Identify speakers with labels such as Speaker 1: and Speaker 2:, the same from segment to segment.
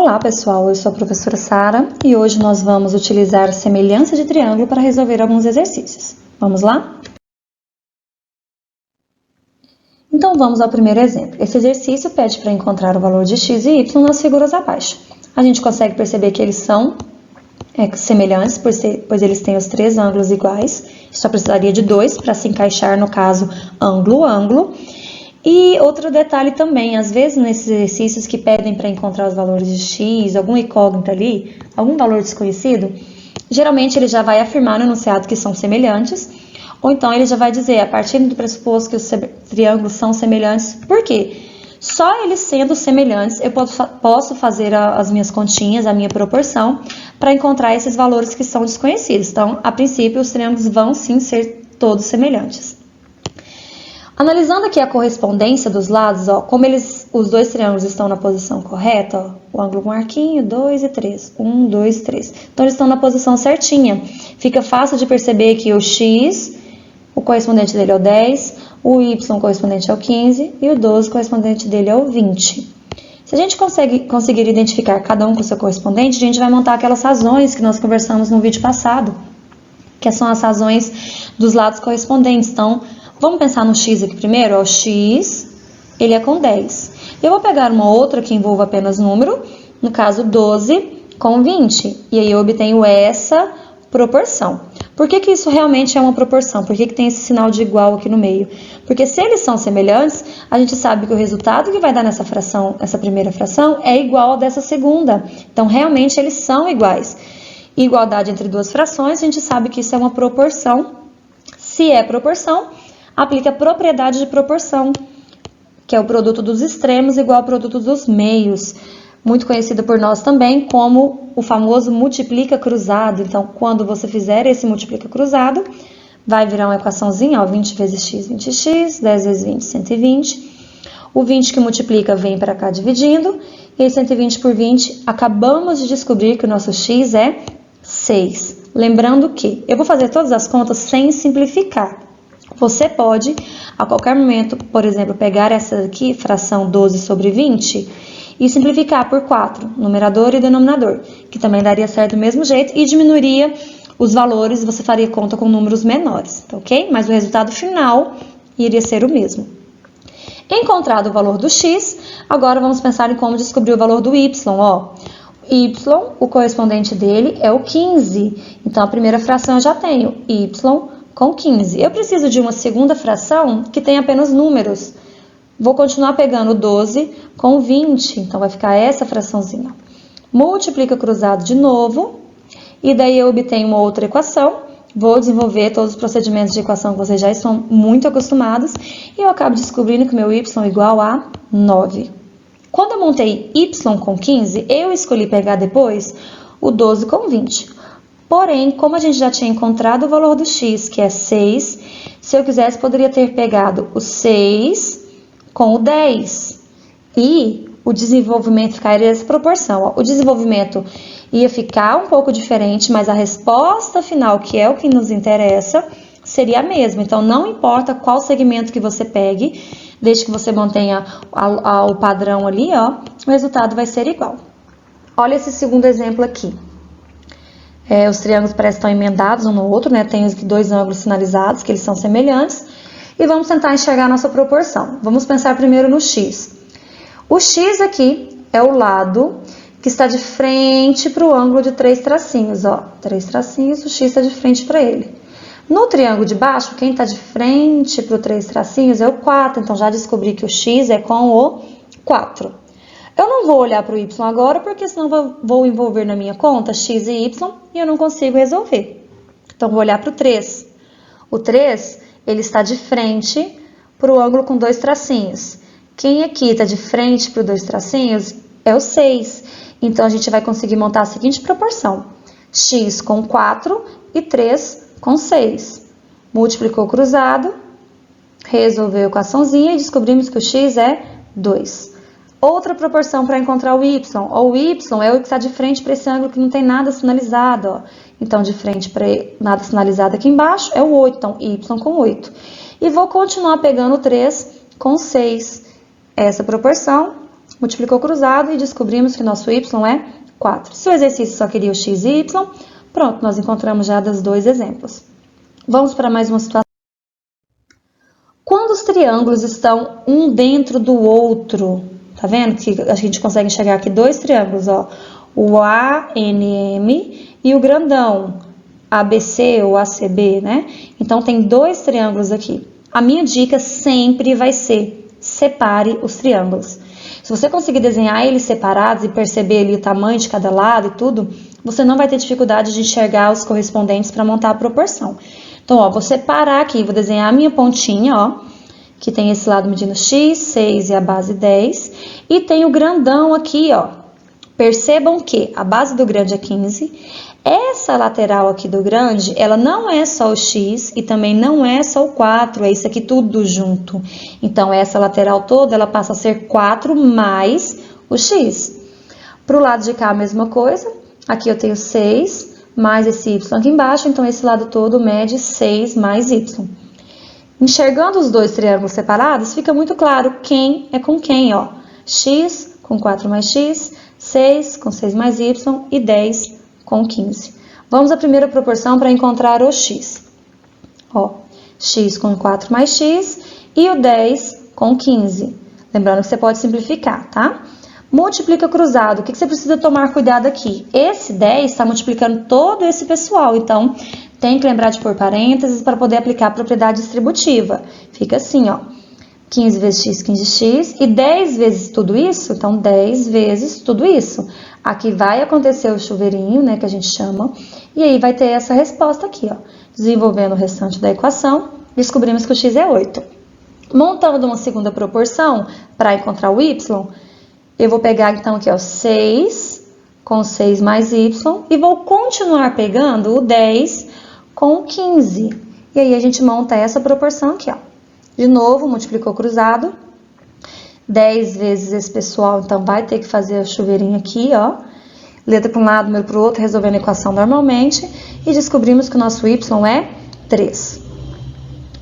Speaker 1: Olá pessoal, eu sou a professora Sara e hoje nós vamos utilizar semelhança de triângulo para resolver alguns exercícios. Vamos lá? Então vamos ao primeiro exemplo. Esse exercício pede para encontrar o valor de x e y nas figuras abaixo. A gente consegue perceber que eles são semelhantes, pois eles têm os três ângulos iguais. Só precisaria de dois para se encaixar, no caso, ângulo. E outro detalhe também, às vezes nesses exercícios que pedem para encontrar os valores de x, algum incógnito ali, algum valor desconhecido, geralmente ele já vai afirmar no enunciado que são semelhantes, ou então ele já vai dizer, a partir do pressuposto que os triângulos são semelhantes, por quê? Só eles sendo semelhantes, eu posso fazer as minhas continhas, a minha proporção, para encontrar esses valores que são desconhecidos. Então, a princípio, os triângulos vão sim ser todos semelhantes. Analisando aqui a correspondência dos lados, como os dois triângulos estão na posição correta, o ângulo com arquinho, 2 e 3, 1, 2, 3. Então, eles estão na posição certinha. Fica fácil de perceber que o x, o correspondente dele é o 10, o y correspondente é o 15 e o 12 correspondente dele é o 20. Se a gente conseguir identificar cada um com o seu correspondente, a gente vai montar aquelas razões que nós conversamos no vídeo passado, que são as razões dos lados correspondentes. Então, vamos pensar no x aqui primeiro, o x, ele é com 10. Eu vou pegar uma outra que envolva apenas número, no caso 12 com 20, e aí eu obtenho essa proporção. Por que que isso realmente é uma proporção? Por que que tem esse sinal de igual aqui no meio? Porque se eles são semelhantes, a gente sabe que o resultado que vai dar nessa fração, essa primeira fração, é igual ao dessa segunda. Então, realmente, eles são iguais. Igualdade entre duas frações, a gente sabe que isso é uma proporção. Se é proporção, aplica a propriedade de proporção, que é o produto dos extremos igual ao produto dos meios, muito conhecido por nós também como o famoso multiplica cruzado. Então, quando você fizer esse multiplica cruzado, vai virar uma equaçãozinha, 20 vezes x, 20x, 10 vezes 20, 120. O 20 que multiplica vem para cá dividindo, e aí 120 por 20, acabamos de descobrir que o nosso x é 6. Lembrando que eu vou fazer todas as contas sem simplificar. Você pode, a qualquer momento, por exemplo, pegar essa aqui, fração 12 sobre 20, e simplificar por 4, numerador e denominador, que também daria certo do mesmo jeito, e diminuiria os valores, você faria conta com números menores, tá ok? Mas o resultado final iria ser o mesmo. Encontrado o valor do x, agora vamos pensar em como descobrir o valor do y, y, o correspondente dele é o 15, então a primeira fração eu já tenho, y com 15. Eu preciso de uma segunda fração que tenha apenas números. Vou continuar pegando 12 com 20, então vai ficar essa fraçãozinha. Multiplica cruzado de novo, e daí eu obtenho uma outra equação. Vou desenvolver todos os procedimentos de equação que vocês já estão muito acostumados, e eu acabo descobrindo que meu y é igual a 9. Quando eu montei y com 15, eu escolhi pegar depois o 12 com 20. Porém, como a gente já tinha encontrado o valor do x, que é 6, se eu quisesse, poderia ter pegado o 6 com o 10. E o desenvolvimento ficaria nessa proporção. O desenvolvimento ia ficar um pouco diferente, mas a resposta final, que é o que nos interessa, seria a mesma. Então, não importa qual segmento que você pegue, desde que você mantenha o padrão ali, o resultado vai ser igual. Olha esse segundo exemplo aqui. Os triângulos parecem estar emendados um no outro, né? Tem os dois ângulos sinalizados, que eles são semelhantes. E vamos tentar enxergar a nossa proporção. Vamos pensar primeiro no x. O x aqui é o lado que está de frente para o ângulo de 3 tracinhos. 3 tracinhos, o x está de frente para ele. No triângulo de baixo, quem está de frente para o 3 tracinhos é o 4. Então, já descobri que o x é com o 4. Eu não vou olhar para o y agora, porque senão vou envolver na minha conta x e y e eu não consigo resolver. Então, vou olhar para o 3. O 3, ele está de frente para o ângulo com 2 tracinhos. Quem aqui está de frente para os 2 tracinhos é o 6. Então, a gente vai conseguir montar a seguinte proporção. X com 4 e 3 com 6. Multiplicou cruzado, resolveu a equaçãozinha e descobrimos que o x é 2. Outra proporção para encontrar o y. O y é o que está de frente para esse ângulo que não tem nada sinalizado. Então, de frente para nada sinalizado aqui embaixo é o 8. Então, y com 8. E vou continuar pegando o 3 com 6. Essa proporção multiplicou cruzado e descobrimos que nosso y é 4. Se o exercício só queria o x e y, pronto, nós encontramos já dos dois exemplos. Vamos para mais uma situação. Quando os triângulos estão um dentro do outro, tá vendo que a gente consegue enxergar aqui dois triângulos, ó, o ANM e o grandão, ABC ou ACB, né? Então, tem dois triângulos aqui. A minha dica sempre vai ser, separe os triângulos. Se você conseguir desenhar eles separados e perceber ali o tamanho de cada lado e tudo, você não vai ter dificuldade de enxergar os correspondentes para montar a proporção. Então, ó, vou separar aqui, vou desenhar a minha pontinha, ó, que tem esse lado medindo x, 6 e a base 10, e tem o grandão aqui, ó. Percebam que a base do grande é 15, essa lateral aqui do grande, ela não é só o x e também não é só o 4, é isso aqui tudo junto. Então, essa lateral toda, ela passa a ser 4 mais o x. Para o lado de cá, a mesma coisa. Aqui eu tenho 6 mais esse y aqui embaixo, então esse lado todo mede 6 mais y. Enxergando os dois triângulos separados, fica muito claro quem é com quem, ó. X com 4 mais x, 6 com 6 mais y e 10 com 15. Vamos à primeira proporção para encontrar o x. Ó, x com 4 mais x e o 10 com 15. Lembrando que você pode simplificar, tá? Multiplica cruzado. O que você precisa tomar cuidado aqui? Esse 10 está multiplicando todo esse pessoal, então tem que lembrar de pôr parênteses para poder aplicar a propriedade distributiva. Fica assim, ó. 15 vezes x, 15x, e 10 vezes tudo isso, então 10 vezes tudo isso. Aqui vai acontecer o chuveirinho, né, que a gente chama, e aí vai ter essa resposta aqui, ó. Desenvolvendo o restante da equação, descobrimos que o x é 8. Montando uma segunda proporção, para encontrar o y, eu vou pegar então aqui, ó, 6 com 6 mais y, e vou continuar pegando o 10 com o 15. E aí a gente monta essa proporção aqui, ó. De novo, multiplicou cruzado, 10 vezes esse pessoal, então vai ter que fazer o chuveirinho aqui, ó. Letra para um lado, número para o outro, resolvendo a equação normalmente. E descobrimos que o nosso y é 3.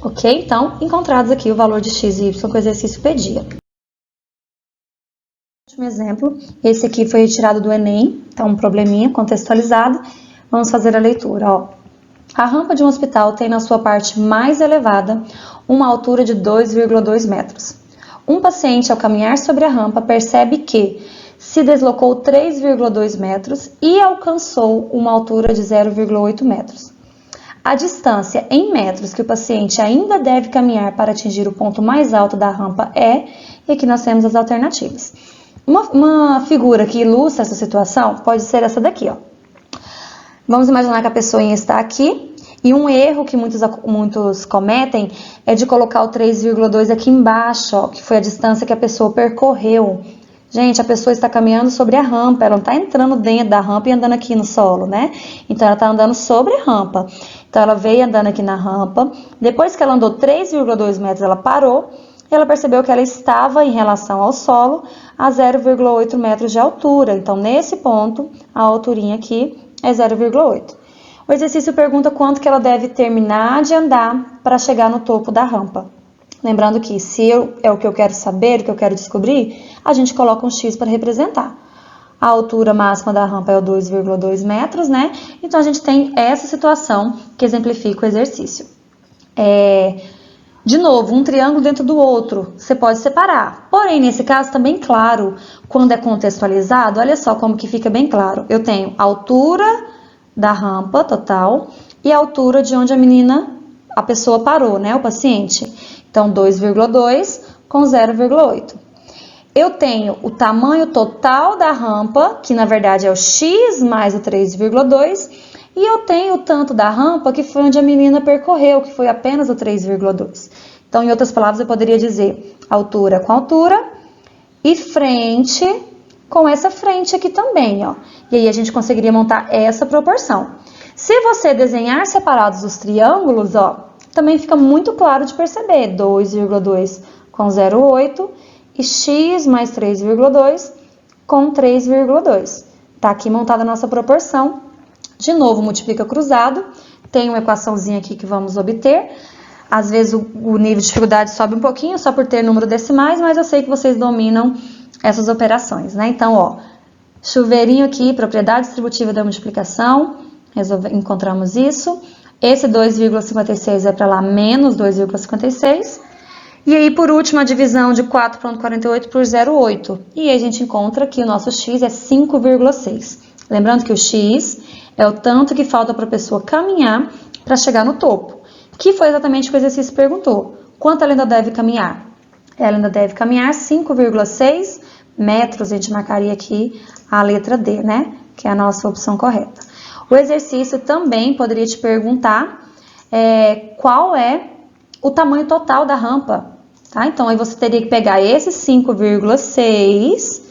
Speaker 1: Ok? Então, encontrados aqui o valor de x e y que o exercício pedia. Último exemplo, esse aqui foi retirado do Enem, então um probleminha contextualizado. Vamos fazer a leitura, ó. A rampa de um hospital tem na sua parte mais elevada uma altura de 2,2 metros. Um paciente, ao caminhar sobre a rampa, percebe que se deslocou 3,2 metros e alcançou uma altura de 0,8 metros. A distância em metros que o paciente ainda deve caminhar para atingir o ponto mais alto da rampa é, e aqui nós temos as alternativas. Uma figura que ilustra essa situação pode ser essa daqui, ó. Vamos imaginar que a pessoinha está aqui e um erro que muitos cometem é de colocar o 3,2 aqui embaixo, ó, que foi a distância que a pessoa percorreu. Gente, a pessoa está caminhando sobre a rampa, ela não está entrando dentro da rampa e andando aqui no solo, né? Então, ela está andando sobre a rampa. Então, ela veio andando aqui na rampa, depois que ela andou 3,2 metros, ela parou e ela percebeu que ela estava em relação ao solo a 0,8 metros de altura. Então, nesse ponto, a alturinha aqui é 0,8. O exercício pergunta quanto que ela deve terminar de andar para chegar no topo da rampa. Lembrando que se é o que eu quero saber, o que eu quero descobrir, a gente coloca um x para representar. A altura máxima da rampa é o 2,2 metros, né? Então, a gente tem essa situação que exemplifica o exercício. De novo, um triângulo dentro do outro, você pode separar. Porém, nesse caso, tá bem claro, quando é contextualizado, olha só como que fica bem claro. Eu tenho a altura da rampa total e a altura de onde a pessoa parou, né, o paciente. Então, 2,2 com 0,8. Eu tenho o tamanho total da rampa, que na verdade é o x mais o 3,2, e eu tenho o tanto da rampa que foi onde a menina percorreu, que foi apenas o 3,2. Então, em outras palavras, eu poderia dizer altura com altura e frente com essa frente aqui também, ó. E aí a gente conseguiria montar essa proporção. Se você desenhar separados os triângulos, ó, também fica muito claro de perceber. 2,2 com 0,8 e x mais 3,2 com 3,2. Tá aqui montada a nossa proporção. De novo, multiplica cruzado. Tem uma equaçãozinha aqui que vamos obter. Às vezes o nível de dificuldade sobe um pouquinho, só por ter número decimais, mas eu sei que vocês dominam essas operações, né? Então, ó, chuveirinho aqui, propriedade distributiva da multiplicação, encontramos isso. Esse 2,56 é para lá, menos 2,56. E aí, por último, a divisão de 4,48 por 0,8. E aí a gente encontra que o nosso x é 5,6. Lembrando que o x é o tanto que falta para a pessoa caminhar para chegar no topo, que foi exatamente o que o exercício perguntou. Quanto ela ainda deve caminhar? Ela ainda deve caminhar 5,6 metros, a gente marcaria aqui a letra D, né? Que é a nossa opção correta. O exercício também poderia te perguntar qual é o tamanho total da rampa, tá? Então, aí você teria que pegar esse 5,6,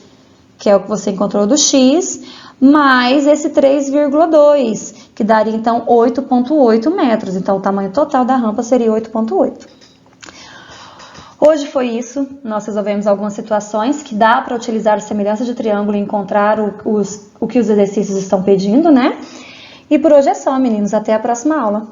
Speaker 1: que é o que você encontrou do x, mais esse 3,2, que daria, então, 8,8 metros. Então, o tamanho total da rampa seria 8,8. Hoje foi isso, nós resolvemos algumas situações que dá para utilizar a semelhança de triângulo e encontrar o que os exercícios estão pedindo, né? E por hoje é só, meninos. Até a próxima aula.